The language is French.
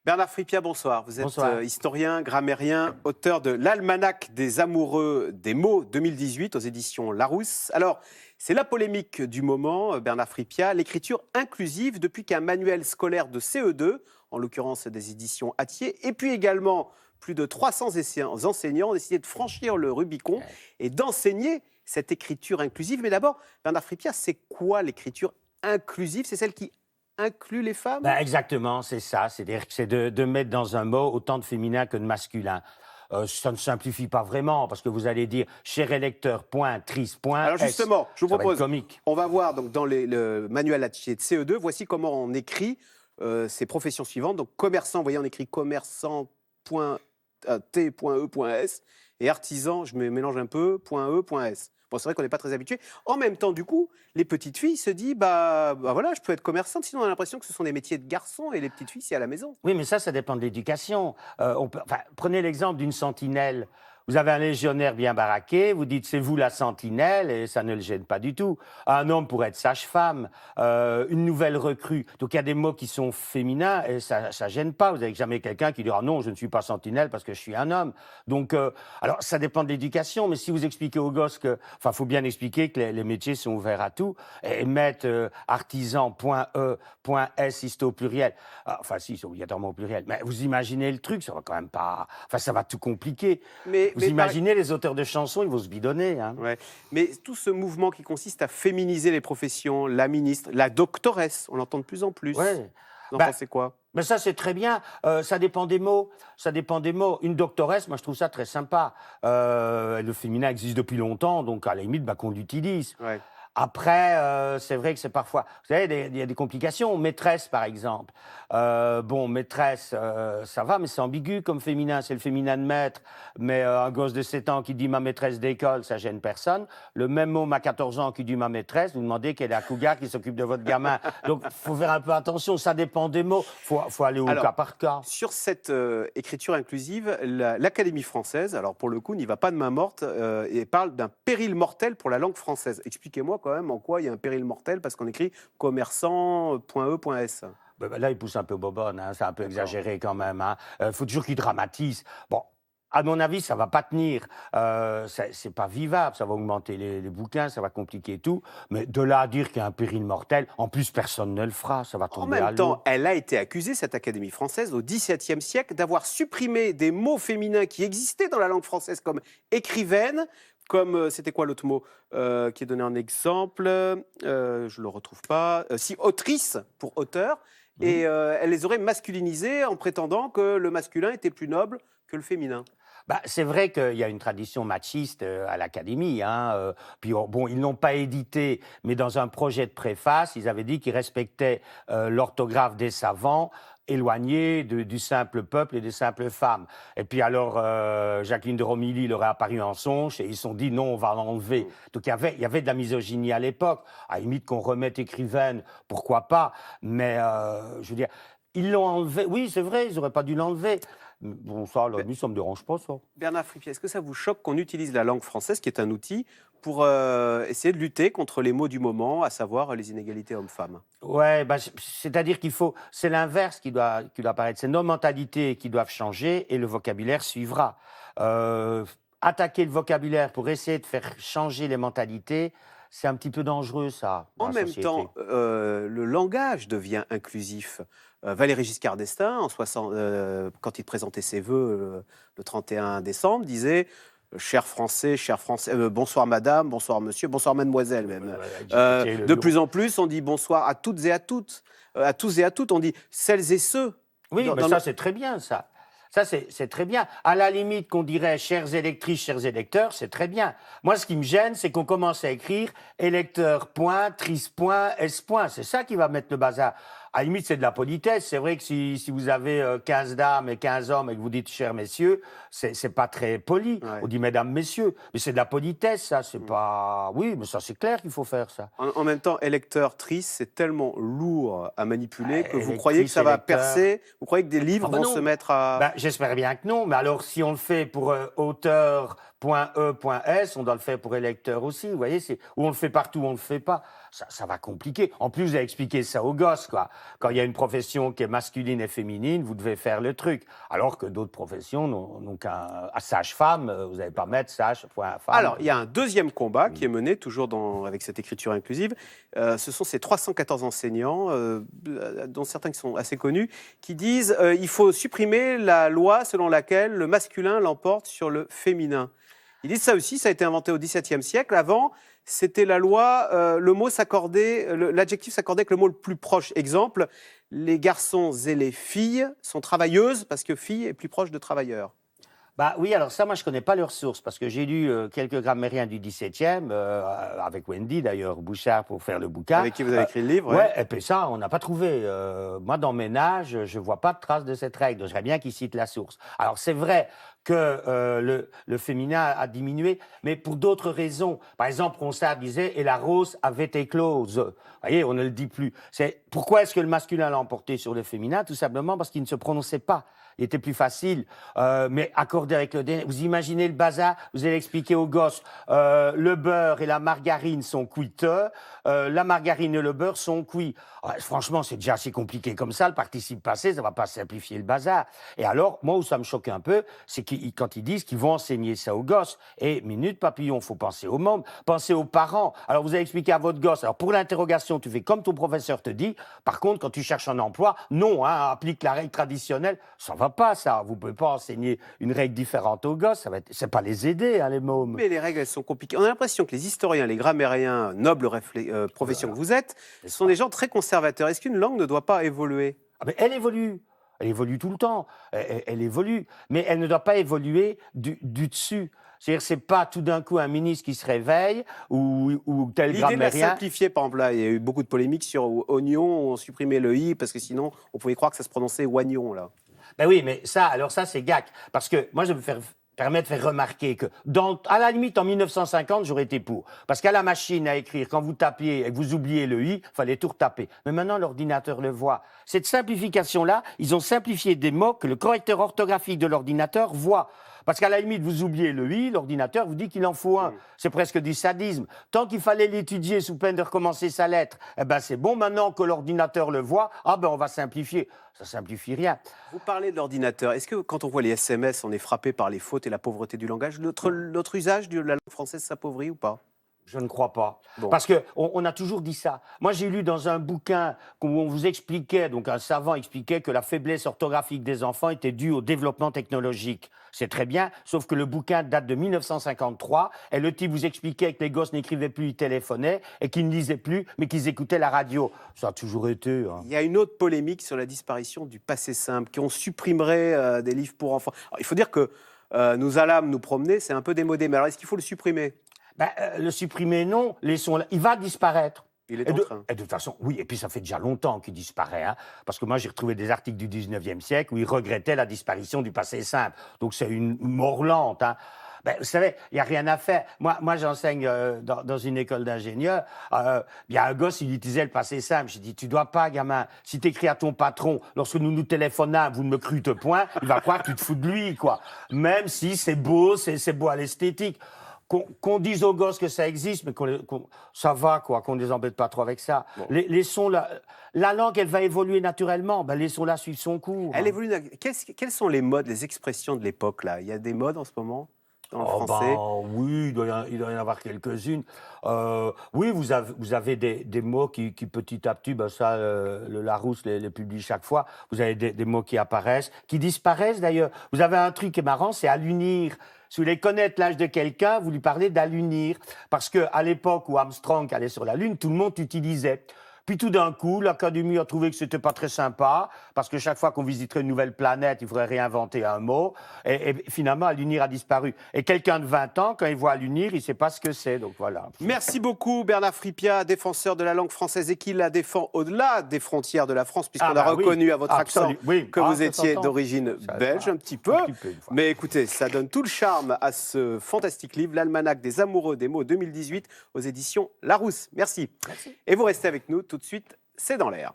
Bernard Fripia, bonsoir. Vous êtes Bonsoir. historien, grammairien, auteur de l'Almanach des amoureux des mots 2018 aux éditions Larousse. Alors, c'est la polémique du moment, Bernard Fripia, l'écriture inclusive depuis qu'un manuel scolaire de CE2, en l'occurrence des éditions Hatier, et puis également plus de 300 enseignants ont décidé de franchir le Rubicon et d'enseigner cette écriture inclusive. Mais d'abord, Bernard Fripia, c'est quoi l'écriture inclusive? C'est celle qui inclut les femmes? Exactement, c'est ça. C'est-à-dire que c'est de mettre dans un mot autant de féminin que de masculin. Ça ne simplifie pas vraiment, parce que vous allez dire « cher électeur, point, triste, point, Alors justement, je vous ça va être propose, comique. on va voir donc dans le manuel Hatier de CE2, voici comment on écrit ces professions suivantes. Donc commerçant, vous voyez, on écrit commerçant.t.e.s et artisan, je me mélange un peu, .e.s. Bon, c'est vrai qu'on n'est pas très habitué. En même temps, du coup, les petites filles se disent, bah voilà, je peux être commerçante, sinon on a l'impression que ce sont des métiers de garçons et les petites filles, c'est à la maison. Oui, mais ça dépend de l'éducation. Prenez l'exemple d'une sentinelle. Vous avez un légionnaire bien baraqué, vous dites « c'est vous la sentinelle » et ça ne le gêne pas du tout. Un homme pourrait être sage-femme, une nouvelle recrue. Donc il y a des mots qui sont féminins et ça ne gêne pas. Vous n'avez jamais quelqu'un qui dira « non, je ne suis pas sentinelle parce que je suis un homme ». Donc, alors ça dépend de l'éducation, mais si vous expliquez aux gosses que... Enfin, il faut bien expliquer que les métiers sont ouverts à tout et mettre artisan.e.s, isto au pluriel. Enfin, si, c'est obligatoirement au pluriel. Mais vous imaginez le truc, ça va quand même pas... Enfin, ça va tout compliquer. Vous imaginez les auteurs de chansons, ils vont se bidonner. Hein. Ouais. Mais tout ce mouvement qui consiste à féminiser les professions, la ministre, la doctoresse, on l'entend de plus en plus. Ouais. Vous en pensez quoi? Mais ça, c'est très bien. Ça dépend des mots. Ça dépend des mots. Une doctoresse, moi, je trouve ça très sympa. Le féminin existe depuis longtemps, donc à la limite, qu'on l'utilise. Ouais. Après, c'est vrai que c'est parfois... Vous savez, il y a des complications. Maîtresse, par exemple. Maîtresse, ça va, mais c'est ambigu comme féminin. C'est le féminin de maître. Mais un gosse de 7 ans qui dit « ma maîtresse d'école », ça gêne personne. Le même mot, ma 14 ans, qui dit « ma maîtresse », vous demandez quelle est la cougar qui s'occupe de votre gamin. Donc, il faut faire un peu attention. Ça dépend des mots. Faut aller au cas par cas. Sur cette écriture inclusive, l'Académie française, alors pour le coup, n'y va pas de main morte et parle d'un péril mortel pour la langue française. Expliquez-moi quand même en quoi il y a un péril mortel, parce qu'on écrit commerçant.e.s. Là, il pousse un peu bobonne, hein, c'est un peu exagéré quand même. Faut toujours qu'il dramatise. Bon, à mon avis, ça va pas tenir. C'est pas vivable, ça va augmenter les bouquins, ça va compliquer tout. Mais de là à dire qu'il y a un péril mortel, en plus, personne ne le fera, ça va En tomber à même l'eau. temps, elle a été accusée, cette Académie française, au XVIIe siècle, d'avoir supprimé des mots féminins qui existaient dans la langue française, comme écrivaine, comme, c'était quoi l'autre mot qui est donné en exemple, je ne le retrouve pas, si autrice, pour auteur, et elle les aurait masculinisés en prétendant que le masculin était plus noble que le féminin. C'est vrai qu'il y a une tradition machiste à l'Académie. Puis bon, ils n'ont pas édité, mais dans un projet de préface, ils avaient dit qu'ils respectaient l'orthographe des savants, éloignés du simple peuple et des simples femmes. Et puis alors, Jacqueline de Romilly leur est apparue en songe et ils se sont dit non, on va l'enlever. Donc il y avait de la misogynie à l'époque. À la limite qu'on remette écrivaine, pourquoi pas. Mais je veux dire, ils l'ont enlevé. Oui, c'est vrai, ils n'auraient pas dû l'enlever. Bon, ça, à la limite, ça ne me dérange pas, ça. Bernard Frippier, est-ce que ça vous choque qu'on utilise la langue française, qui est un outil, pour essayer de lutter contre les mots du moment, à savoir les inégalités hommes-femmes? Ouais, c'est-à-dire c'est l'inverse qui doit apparaître. C'est nos mentalités qui doivent changer et le vocabulaire suivra. Attaquer le vocabulaire pour essayer de faire changer les mentalités, c'est un petit peu dangereux, ça. En même temps, le langage devient inclusif. Valéry Giscard d'Estaing, quand il présentait ses vœux le 31 décembre, disait « Chers Français, bonsoir madame, bonsoir monsieur, bonsoir mademoiselle même. De plus en plus, on dit bonsoir à toutes et à toutes. À tous et à toutes, on dit celles et ceux. » Oui, mais ça, c'est très bien, ça. Ça, c'est très bien. À la limite qu'on dirait « chères électrices, chers électeurs », c'est très bien. Moi, ce qui me gêne, c'est qu'on commence à écrire « électeur, point, triste, point, S, point ». C'est ça qui va mettre le bazar. À la limite, c'est de la politesse. C'est vrai que si vous avez 15 dames et 15 hommes et que vous dites « chers messieurs », c'est pas très poli. Ouais. On dit « mesdames, messieurs ». Mais c'est de la politesse, ça. C'est pas... Oui, mais ça, c'est clair qu'il faut faire, ça. En même temps, électeur, triste, c'est tellement lourd à manipuler que vous Électrice, croyez que ça va électeur. percer. Vous croyez que des livres vont non. se mettre à... J'espère bien que non. Mais alors, si on le fait pour auteur, .e.s, on doit le faire pour électeurs aussi, vous voyez, ou on le fait partout, ou on le fait pas. Ça va compliquer. En plus, vous avez expliqué ça aux gosses, quoi. Quand il y a une profession qui est masculine et féminine, vous devez faire le truc. Alors que d'autres professions n'ont qu'un sage-femme, vous n'allez pas mettre sage.femme. Alors, il y a un deuxième combat qui est mené, toujours avec cette écriture inclusive. Ce sont ces 314 enseignants, dont certains qui sont assez connus, qui disent il faut supprimer la loi selon laquelle le masculin l'emporte sur le féminin. Ils disent ça aussi, ça a été inventé au XVIIe siècle. Avant, c'était la loi, l'adjectif s'accordait avec le mot le plus proche. Exemple, les garçons et les filles sont travailleuses parce que fille est plus proche de travailleur. Bah oui, alors ça, moi, je connais pas leurs sources, parce que j'ai lu quelques grammairiens du XVIIe, avec Wendy, d'ailleurs, Bouchard, pour faire le bouquin. Avec qui vous avez écrit le livre. Ouais, et puis ça, on n'a pas trouvé. Moi, dans Ménage, je vois pas de trace de cette règle. J'aimerais bien qu'ils citent la source. Alors, c'est vrai que le féminin a diminué, mais pour d'autres raisons. Par exemple, Ronsard disait « et la rose avait éclose ». Vous voyez, on ne le dit plus. Pourquoi est-ce que le masculin l'a emporté sur le féminin? Tout simplement parce qu'il ne se prononçait pas. Il était plus facile, mais accordé avec le DNA. Vous imaginez le bazar? Vous allez expliquer aux gosses, le beurre et la margarine sont cuiteux, la margarine et le beurre sont cuits. Ouais, franchement, c'est déjà assez compliqué comme ça, le participe passé, ça va pas simplifier le bazar. Et alors, moi, où ça me choque un peu, c'est quand ils disent qu'ils vont enseigner ça aux gosses. Et minute papillon, faut penser au monde, penser aux parents. Alors, vous allez expliquer à votre gosse, alors pour l'interrogation, tu fais comme ton professeur te dit. Par contre, quand tu cherches un emploi, non, applique la règle traditionnelle. Ça va pas, ça. Vous pouvez pas enseigner une règle différente aux gosses. C'est pas les aider, les mômes. Mais les règles, elles sont compliquées. On a l'impression que les historiens, les grammairiens, noble profession que vous êtes, sont des gens très conservateurs. Est-ce qu'une langue ne doit pas évoluer? Mais elle évolue. Elle évolue tout le temps. Elle évolue. Mais elle ne doit pas évoluer du dessus. C'est-à-dire, c'est pas tout d'un coup un ministre qui se réveille ou tel grammairien. L'idée de la simplifier, par exemple, là, il y a eu beaucoup de polémiques sur oignon, on supprimait le i parce que sinon, on pouvait croire que ça se prononçait oignon, là. Ben oui, mais ça, c'est gac. Parce que moi, je me permet de faire remarquer que, à la limite, en 1950, j'aurais été pour. Parce qu'à la machine à écrire, quand vous tapiez et que vous oubliez le i, il fallait tout retaper. Mais maintenant, l'ordinateur le voit. Cette simplification-là, ils ont simplifié des mots que le correcteur orthographique de l'ordinateur voit. Parce qu'à la limite, vous oubliez le i, l'ordinateur vous dit qu'il en faut un. C'est presque du sadisme. Tant qu'il fallait l'étudier sous peine de recommencer sa lettre, eh ben c'est bon, maintenant que l'ordinateur le voit, on va simplifier. Ça simplifie rien. Vous parlez de l'ordinateur. Est-ce que quand on voit les SMS, on est frappé par les fautes et la pauvreté du langage? Notre usage de la langue française s'appauvrit ou pas? Je ne crois pas. Bon. Parce qu'on a toujours dit ça. Moi, j'ai lu dans un bouquin où on vous expliquait, donc un savant expliquait que la faiblesse orthographique des enfants était due au développement technologique. C'est très bien, sauf que le bouquin date de 1953 et le type vous expliquait que les gosses n'écrivaient plus, ils téléphonaient et qu'ils ne lisaient plus, mais qu'ils écoutaient la radio. Ça a toujours été. Il y a une autre polémique sur la disparition du passé simple, qu'on supprimerait des livres pour enfants. Alors, il faut dire que nous allâmes nous promener, c'est un peu démodé, mais alors est-ce qu'il faut le supprimer? Le supprimer, non. Laissons-le. Il va disparaître. Il est en train. Et de toute façon, oui, et puis ça fait déjà longtemps qu'il disparaît, parce que moi j'ai retrouvé des articles du 19e siècle où il regrettait la disparition du passé simple. Donc c'est une mort lente. Vous savez, il n'y a rien à faire. Moi j'enseigne dans une école d'ingénieurs. Il y a un gosse, il utilisait le passé simple. J'ai dit, tu dois pas, gamin, si tu écris à ton patron, lorsque nous nous téléphonons, vous ne me crûtes point, il va croire que tu te fous de lui, quoi. Même si c'est beau à l'esthétique. Qu'on dise aux gosses que ça existe, mais ça va, quoi, qu'on ne les embête pas trop avec ça. Bon. Laissons la langue, elle va évoluer naturellement. Laissons-la suivre son cours. Elle évolue. Quels sont les modes, les expressions de l'époque, là? Il y a des modes en ce moment dans le français? Oui, il doit y en avoir quelques-unes. Oui, vous avez des mots qui petit à petit, ça, le Larousse les publie chaque fois. Vous avez des mots qui apparaissent, qui disparaissent d'ailleurs. Vous avez un truc qui est marrant, c'est allunir. Si vous voulez connaître l'âge de quelqu'un, vous lui parlez d'allunir. Parce qu'à l'époque où Armstrong allait sur la Lune, tout le monde utilisait. Puis tout d'un coup, l'Académie a trouvé que c'était pas très sympa, parce que chaque fois qu'on visiterait une nouvelle planète, il faudrait réinventer un mot. Et finalement, allunir a disparu. Et quelqu'un de 20 ans, quand il voit allunir, il ne sait pas ce que c'est. Donc voilà. Merci beaucoup, Bernard Fripia, défenseur de la langue française et qui la défend au-delà des frontières de la France, puisqu'on a reconnu à votre accent que vous étiez d'origine belge, un petit peu. Mais écoutez, ça donne tout le charme à ce fantastique livre, l'Almanach des amoureux des mots 2018, aux éditions Larousse. Merci. Et vous restez avec nous tout de suite, c'est dans l'air.